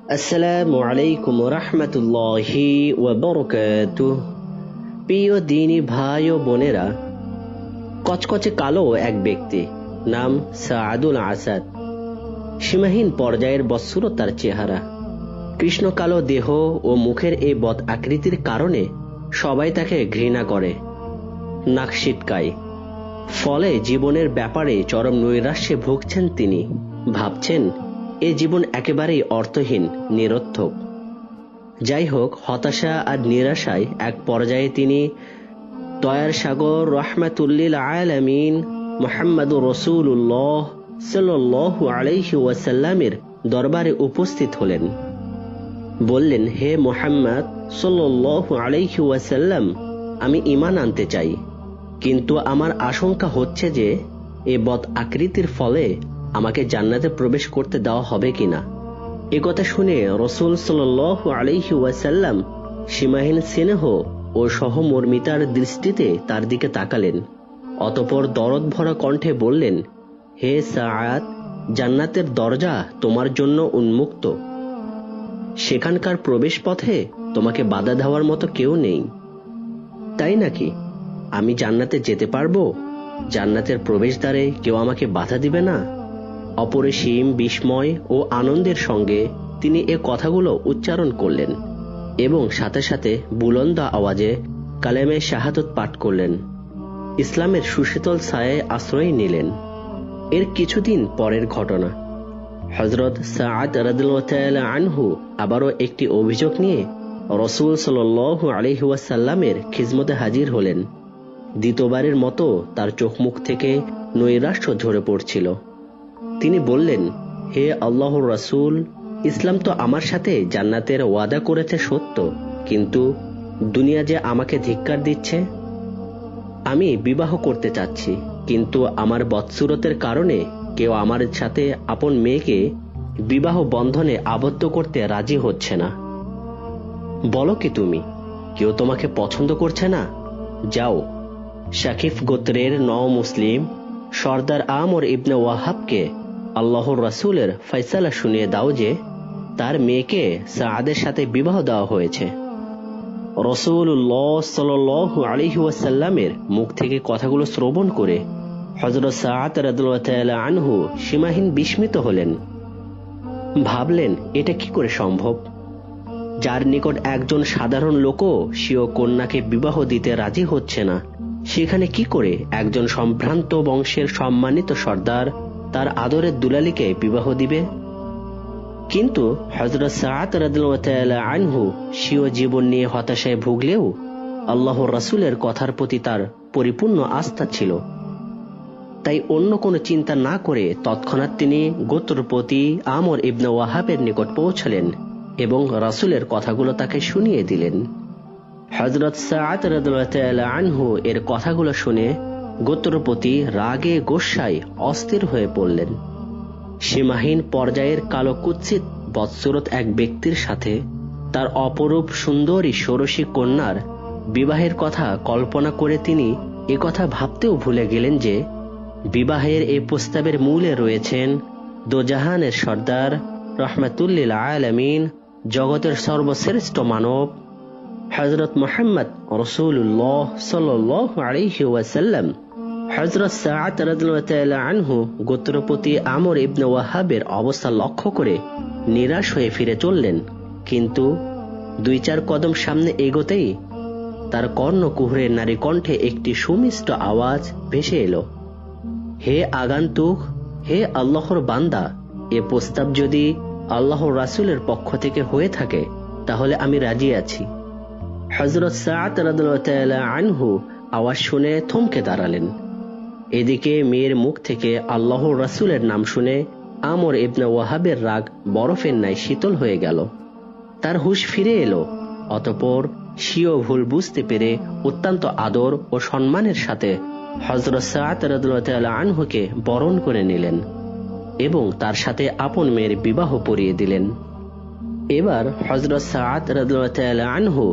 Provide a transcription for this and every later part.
আসসালামু আলাইকুম রহমতুল্লাহি ওয়া বারাকাতুহু। প্রিয় দিনী ভাই ও বোনেরা, কচকচে কালো এক ব্যক্তি, নাম সাআদুল আসাদ। সীমাহীন পর্যায়ের বৎসর তার চেহারা। কৃষ্ণ কালো দেহ ও মুখের এই বদ আকৃতির কারণে সবাই তাকে ঘৃণা করে, নাক সিটকায়। ফলে জীবনের ব্যাপারে চরম নৈরাশ্যে ভুগছেন তিনি। ভাবছেন এ জীবন একেবারেই অর্থহীন, নিরর্থক। যাই হোক, হতাশা আর নিরাশায় এক পর্যায়ে তিনি দয়ার সাগর রাহমাতুল্লিল আলামিন মুহাম্মদুর রাসূলুল্লাহ সাল্লাল্লাহু আলাইহি ওয়াসাল্লামের দরবারে উপস্থিত হলেন। বললেন, হে মুহাম্মদ সাল্লাল্লাহু আলাইহি ওয়াসাল্লাম, আমি ঈমান আনতে চাই, কিন্তু আমার আশঙ্কা হচ্ছে যে এ বদ আকৃতির ফলে আমাকে জান্নাতে প্রবেশ করতে দেওয়া হবে কিনা। একথা শুনে রাসূল সাল্লাল্লাহু আলাইহি ওয়াসাল্লাম সীমাহীন স্নেহ ও সহমর্মিতার দৃষ্টিতে তার দিকে তাকালেন। অতঃপর দরদ ভরা কণ্ঠে বললেন, হে সাআদ, জান্নাতের দরজা তোমার জন্য উন্মুক্ত। সেখানকার প্রবেশ পথে তোমাকে বাধা দেওয়ার মতো কেউ নেই। তাই নাকি? আমি জান্নাতে যেতে পারবো? জান্নাতের প্রবেশদ্বারে কেউ আমাকে বাধা দিবে না? অপরিসীম বিস্ময় ও আনন্দের সঙ্গে তিনি এ কথাগুলো উচ্চারণ করলেন এবং সাথে সাথে বুলন্দ আওয়াজে কালেমে শাহাদত পাঠ করলেন। ইসলামের সুশীতল ছায়ায় আশ্রয় নিলেন। এর কিছুদিন পরের ঘটনা। হযরত সাআদ রাদিয়াল্লাহু তাআলা আনহু আবারও একটি অভিযোগ নিয়ে রাসূল সাল্লাল্লাহু আলাইহি ওয়াসাল্লামের খিদমতে হাজির হলেন। দ্বিতীয়বারের মতো তার চোখ মুখ থেকে নৈরাশ্য ঝরে পড়ছিল। তিনি বললেন, হে আল্লাহর রাসূল, ইসলাম তো আমার সাথে জান্নাতের ওয়াদা করেছে সত্য, কিন্তু দুনিয়া যে আমাকে ধিক্কার দিচ্ছে। আমি বিবাহ করতে চাচ্ছি, কিন্তু আমার বৎসুরতের কারণে কেউ আমার সাথে আপন মেয়েকে বিবাহ বন্ধনে আবদ্ধ করতে রাজি হচ্ছে না। বলো কি তুমি, কেউ তোমাকে পছন্দ করছে না? যাও, শাকিফ গোত্রের মুসলিম সর্দার আমর ইবনে ওয়াহাবকে আল্লাহর রাসূলের ফয়সালা শুনিয়ে দাও যে তার মেয়েকে সাআদের সাথে বিবাহ দেওয়া হয়েছে। রাসূলুল্লাহ সাল্লাল্লাহু আলাইহি ওয়াসাল্লামের মুখ থেকে কথাগুলো শ্রবণ করে হযরত সাআদ রাদিয়াল্লাহু তাআলা আনহু সীমাহীন বিস্মিত হলেন। ভাবলেন, এটা কি করে সম্ভব? যার নিকট একজন সাধারণ লোকও স্বীয় কন্যাকে বিবাহ দিতে রাজি হচ্ছে না, সেখানে কি করে একজন সম্ভ্রান্ত বংশের সম্মানিত সর্দার তার আদরের দুলালিকে বিবাহ দিবে? কিন্তু হযরত সাআদ রাদিয়াল্লাহু তাআলা আনহু স্বীয় জীবন নিয়ে হতাশায় ভুগলেও আল্লাহর রাসূলের কথার প্রতি তার পরিপূর্ণ আস্থা ছিল। তাই অন্য কোনো চিন্তা না করে তৎক্ষণাৎ তিনি গোত্রপতি আমর ইবনে ওয়াহাবের নিকট পৌঁছলেন এবং রাসূলের কথাগুলো তাকে শুনিয়ে দিলেন। হযরত সাআদ রাদিয়াল্লাহু তাআলা আনহু এর কথাগুলো শুনে গোত্রপতি রাগে গোস্বায় অস্থির হয়ে পড়লেন। সীমাহীন পর্যায়ের কালো কুৎসিত বৎসরত এক ব্যক্তির সাথে তার অপরূপ সুন্দরী ষোড়শী কন্যার বিবাহের কথা কল্পনা করে তিনি একথা ভাবতেও ভুলে গেলেন যে বিবাহের এই প্রস্তাবের মূলে রয়েছেন দোজাহানের সর্দার রাহমাতুল্লিল আলামিন, জগতের সর্বশ্রেষ্ঠ মানব হযরত মুহাম্মদ রাসূলুল্লাহ সাল্লাল্লাহু আলাইহি ওয়াসাল্লাম। হযরত সাআদ রাদিয়াল্লাহু তাআলা আনহু গোত্রপতি আমর ইবনে ওয়াহাবের অবস্থা লক্ষ্য করে নিরাশ হয়ে ফিরে চললেন। কিন্তু 2-4 কদম সামনে এগোতেই তার কর্ণকুহরের নারী কণ্ঠে একটি সুমিষ্ট আওয়াজ ভেসে এলো, হে আগন্তুক, হে আল্লাহর বান্দা, এ প্রস্তাব যদি আল্লাহর রাসূলের পক্ষ থেকে হয়ে থাকে তাহলে আমি রাজি আছি। হযরত সাআদ রাদিয়াল্লাহু তাআলা আনহু আওয়াজ শুনে থমকে দাঁড়ালেন। এদিকে মেয়ের মুখ থেকে আল্লাহর রাসূলের নাম শুনে আমর ইবনে ওয়াহাবের রাগ বরফের ন্যায় শীতল হয়ে গেল। তার হুঁশ ফিরে এলো। অতঃপর স্বীয় ভুল বুঝতে পেরে অত্যন্ত আদর ও সম্মানের সাথে হযরত সাআদ রাদিয়াল্লাহু তাআলা আনহুকে বরণ করে নিলেন এবং তার সাথে আপন মেয়ের বিবাহ পড়িয়ে দিলেন। এবার হযরত সাআদ রাদিয়াল্লাহু তাআলা আনহু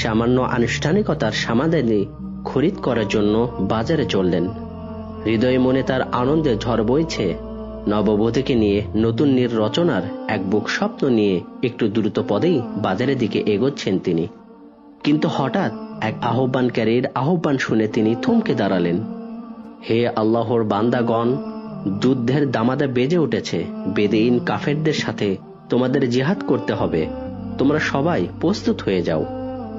সামান্য আনুষ্ঠানিকতার সামাদানি খরিদ করার জন্য বাজারে চললেন। হৃদয়ে মনে তার আনন্দের ঝড় বইছে। নববধূকে নিয়ে নতুন নির্রচনার এক বুক স্বপ্ন নিয়ে একটু দ্রুত পদেই বাজারের দিকে এগোচ্ছেন তিনি। কিন্তু হঠাৎ এক আহ্বানকারীর আহ্বান শুনে তিনি থমকে দাঁড়ালেন। হে আল্লাহর বান্দাগণ, যুদ্ধের দামাদা বেজে উঠেছে। বেদঈন কাফেরদের সাথে তোমাদের জিহাদ করতে হবে। তোমরা সবাই প্রস্তুত হয়ে যাও।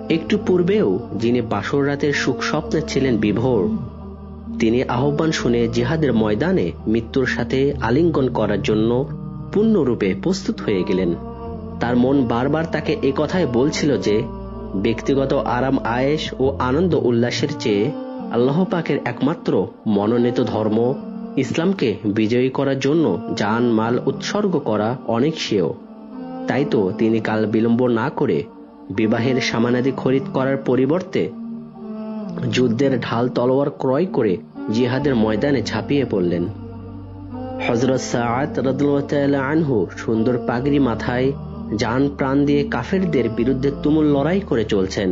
একটু পূর্বেও যিনি বাসর রাতের সুখ স্বপ্নে ছিলেন বিভোর, তিনি আহ্বান শুনে জিহাদের ময়দানে মৃত্যুর সাথে আলিঙ্গন করার জন্য পূর্ণরূপে প্রস্তুত হয়ে গেলেন। তার মন বারবার তাকে এ কথাই বলছিল যে ব্যক্তিগত আরাম আয়েশ ও আনন্দ উল্লাসের চেয়ে আল্লাহ পাকের একমাত্র মনোনীত ধর্ম ইসলামকে বিজয়ী করার জন্য জান মাল উৎসর্গ করা অনেক শ্রেয়। তাই তো তিনি কাল বিলম্ব না করে বিবাহের সামানাদি খরিদ করার পরিবর্তে যুদ্ধের ঢাল তলোয়ার ক্রয় করে জিহাদের ময়দানে ঝাঁপিয়ে পড়লেন। হযরত সাআদ রাদিয়াল্লাহু তাআলা আনহু সুন্দর পাগড়ি মাথায় জান প্রাণ দিয়ে কাফেরদের বিরুদ্ধে তুমুল লড়াই করে চলছেন।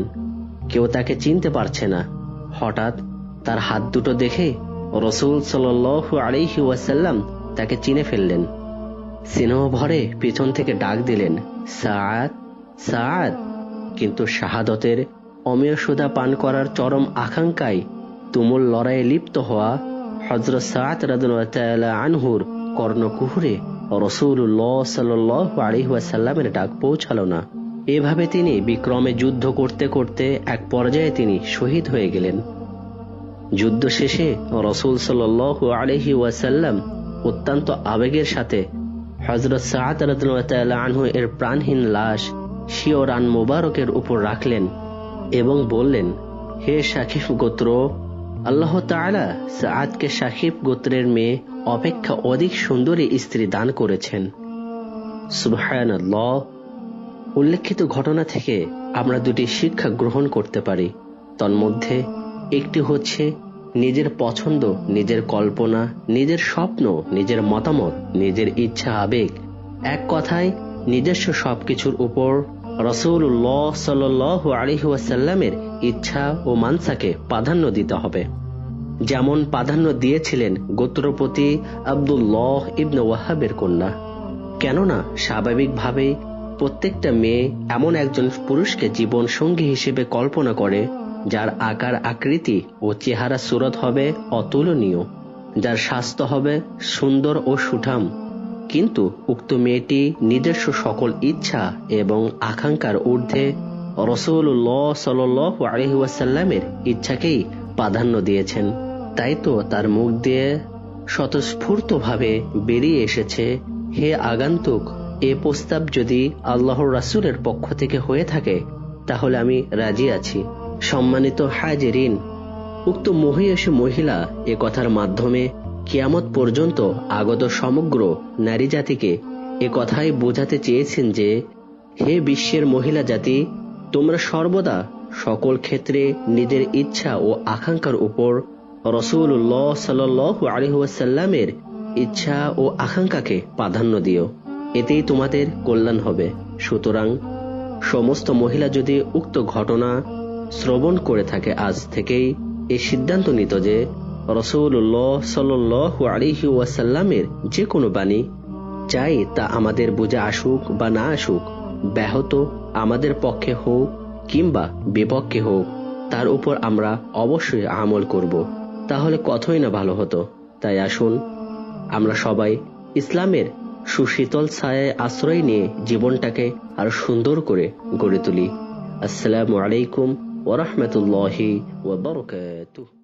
কেউ তাকে চিনতে পারছে না। হঠাৎ তার হাত দুটো দেখে রাসূল সাল্লাল্লাহু আলাইহি ওয়াসাল্লাম তাকে চিনে ফেললেন। স্নেহ ভরে পিছন থেকে ডাক দিলেন, সাআদ, সাআদ। কিন্তু শাহাদতের অমেয় সুধা পান করার চরম আকাঙ্ক্ষায় তুমুল লড়াইয়ে লিপ্ত হওয়া হযরত সাআদ রাদিয়াল্লাহু তাআলা আনহুর কর্ণকুহরে রাসূলুল্লাহ সাল্লাল্লাহু আলাইহি ওয়াসাল্লামের ডাক পৌঁছালো না। এভাবে তিনি বিক্রমে যুদ্ধ করতে করতে এক পর্যায়ে তিনি শহীদ হয়ে গেলেন। যুদ্ধ শেষে রাসূল সাল্লাল্লাহু আলাইহি ওয়াসাল্লাম অত্যন্ত আবেগের সাথে হযরত সাআদ রাদিয়াল্লাহু তাআলা আনহু এর প্রাণহীন লাশ স্বীয় রান মোবারকের উপর রাখলেন এবং বললেন, হে শাকিফ গোত্র, আল্লাহ তাআলা সাআদকে শাকিফ গোত্রের মেয়ে অপেক্ষা অধিক সুন্দরী স্ত্রী দান করেছেন। সুবহানাল্লাহ। উল্লেখিত ঘটনা থেকে আমরা দুটি শিক্ষা গ্রহণ করতে পারি। তন্মধ্যে একটি হচ্ছে নিজের পছন্দ, নিজের কল্পনা, নিজের স্বপ্ন, নিজের মতামত, নিজের ইচ্ছা আবেগ, এক কথায় নিজস্ব সবকিছুর উপর রাসূলুল্লাহ সাল্লাল্লাহু আলাইহি ওয়াসাল্লামের ইচ্ছা ও মানসাকে প্রাধান্য দিতে হবে, যেমন প্রাধান্য দিয়েছিলেন গোত্রপতি আব্দুল্লাহ ইবনে ওয়াহাবের কন্যা। কেননা স্বাভাবিকভাবেই প্রত্যেকটা মেয়ে এমন একজন পুরুষকে জীবন সঙ্গী হিসেবে কল্পনা করে যার আকার আকৃতি ও চেহারা সুরত হবে অতুলনীয়, যার স্বাস্থ্য হবে সুন্দর ও সুঠাম। কিন্তু উক্ত মেয়েটি নিজস্ব সকল ইচ্ছা এবং আকাঙ্ক্ষার ঊর্ধ্বে রাসূলুল্লাহ সাল্লাল্লাহু আলাইহি ওয়াসাল্লামের ইচ্ছাকেই প্রাধান্য দিয়েছেন। তাই তো তার মুখ দিয়ে স্বতঃস্ফূর্তভাবে বেরিয়ে এসেছে, হে আগন্তুক, এ প্রস্তাব যদি আল্লাহর রাসূলের পক্ষ থেকে হয়ে থাকে তাহলে আমি রাজি আছি। সম্মানিত হাজিরিন, উক্ত মহিয়সী মহিলা এ কথার মাধ্যমে কিয়ামত পর্যন্ত আগত সমগ্র নারী জাতিকে এ কথাই বোঝাতে চেয়েছেন যে, হে বিশ্বের মহিলা জাতি, তোমরা সর্বদা সকল ক্ষেত্রে নিজের ইচ্ছা ও আকাঙ্ক্ষার উপর রাসূলুল্লাহ সাল্লাল্লাহু আলাইহি ওয়াসাল্লামের ইচ্ছা ও আকাঙ্ক্ষাকে প্রাধান্য দিও, এতেই তোমাদের কল্যাণ হবে। সুতরাং সমস্ত মহিলা যদি উক্ত ঘটনা শ্রবণ করে থাকে আজ থেকেই এই সিদ্ধান্ত নিত যে রাসূলুল্লাহ সাল্লাল্লাহু আলাইহি ওয়াসাল্লামের যে কোনো বাণী, চাই তা আমাদের বুঝে আসুক বা না আসুক, ব্যাহত আমাদের পক্ষে হোক কিংবা বিপক্ষে হোক, তার উপর আমরা অবশ্যই আমল করব। তাহলে কতই না ভালো হতো। তাই আসুন আমরা সবাই ইসলামের সুশীতল ছায়ায় আশ্রয় নিয়ে জীবনটাকে আরো সুন্দর করে গড়ে তুলি। আসসালামু আলাইকুম ওয়া রাহমাতুল্লাহি ওয়া বারাকাতুহু।